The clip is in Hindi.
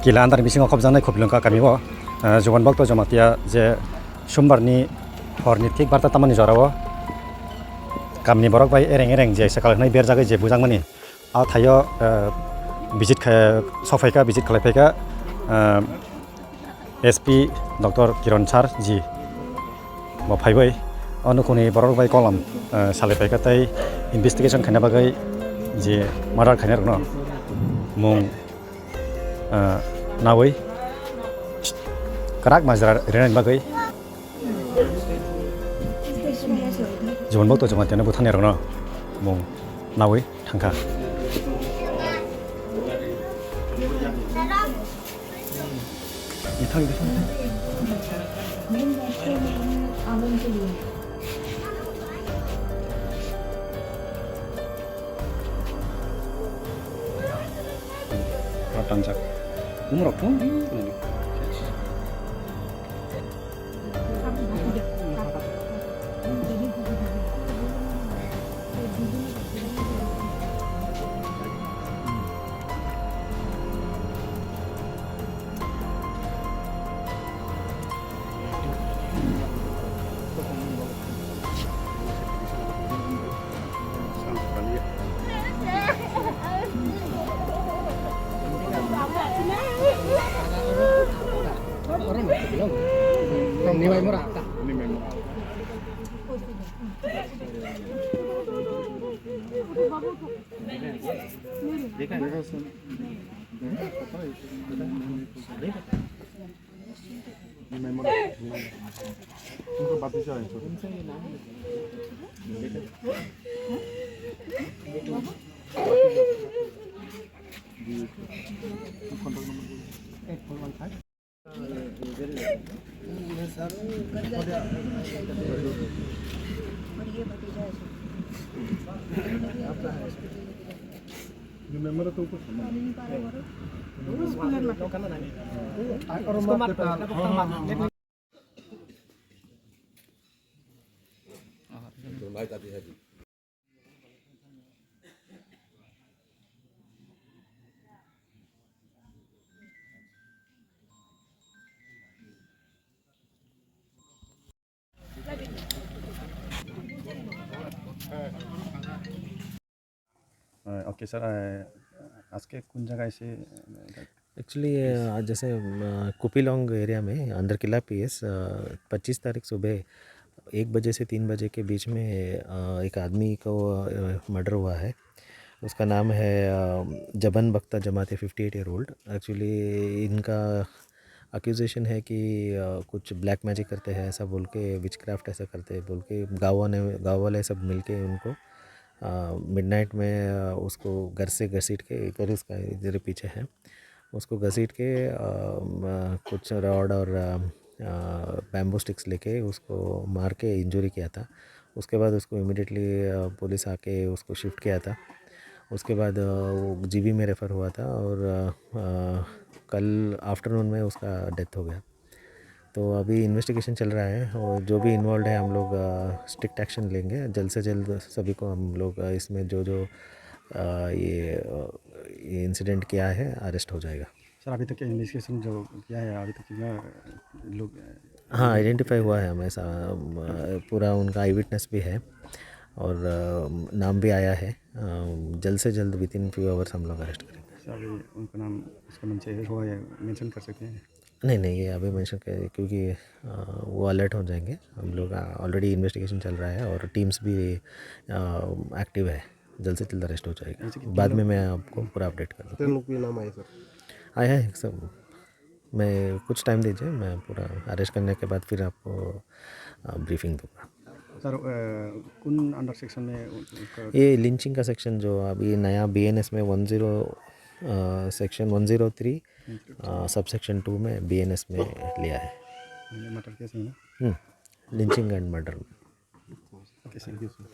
किला आन्दार बिसिङाव खबजानाय खबिलंका गामियाव जगन भक्त जमातिया जे समबारनि हरनि थिक 12टा तामानि जराव गामिनि बरक बाय एरें एरें जे सकालनाय बेरजागै जे बुजांमानि आ थायो विजिट सफायका विजिट खालायफायका एसपी डॉक्टर किरण सार जी फाइबाय अनुखुनि बरक बाय कलम सालायफायका तै इन्वेस्टिगेशन खायना बागै जे मार्डार खायना रनो मुं नावै कराक माजरा रेनाय बागै जगन भक्त जमातियानो बुथारनाय रनो मुं नावै थांखा Tanjak umur apa? Nilai murah. Okay sir आज के कौन जगह से एक्चुअली जैसे कुपीलोंग एरिया में अंदर किला पीएस 25 तारीख सुबह 1 बजे से 3 बजे के बीच में एक आदमी को मर्डर हुआ है। उसका नाम है जबन बख्ता जमाती 58 ईयर ओल्ड। एक्चुअली इनका अक्यूजेशन है कि कुछ ब्लैक मैजिक करते हैं ऐसा बोल के, विच क्राफ्ट ऐसा करते हैं बोल के गाँव वाले सब मिल के उनको मिडनाइट में उसको घर से घसीट के, इधर इसका इधर पीछे है, उसको घसीट के कुछ रॉड और बैम्बू स्टिक्स लेके उसको मार के इंजरी किया था। उसके बाद उसको इमीडिएटली पुलिस आके उसको शिफ्ट किया था। उसके बाद वो जीबी में रेफ़र हुआ था और कल आफ्टरनून में उसका डेथ हो गया। तो अभी इन्वेस्टिगेशन चल रहा है और जो भी इन्वॉल्व है हम लोग स्ट्रिक्ट एक्शन लेंगे जल्द से जल्द। सभी को हम लोग इसमें जो ये इंसिडेंट किया है अरेस्ट हो जाएगा। सर अभी तक इन्वेस्टिगेशन जो किया है अभी तक लोग हाँ आइडेंटिफाई हुआ है हमें पूरा, उनका आई विटनेस भी है और नाम भी आया है। जल्द से जल्द विदिन फ्यू आवर्स हम लोग अरेस्ट करेंगे। सर अभी उनका नाम उसका नाम चाहिए हुआ है, मेंशन कर सकते हैं? नहीं ये अभी मेंशन करें क्योंकि वो अलर्ट हो जाएंगे। हम लोग ऑलरेडी इन्वेस्टिगेशन चल रहा है और टीम्स भी एक्टिव है। जल्द से जल्द अरेस्ट हो जाएगा। बाद में मैं आपको पूरा अपडेट कर दूँगा। लोग भी नाम आए सर? आया है सब। मैं कुछ टाइम दीजिए, मैं पूरा अरेस्ट करने के बाद फिर आपको ब्रीफिंग दूँगा। सर कौन अंडर सेक्शन में? ये लिंचिंग का सेक्शन जो अभी नया बीएनएस में 10 सेक्शन 103 सब सेक्शन 2 में बीएनएस में लिया है। मर्डर केस है ना? लिंचिंग एंड मर्डर में। Okay, thank you sir.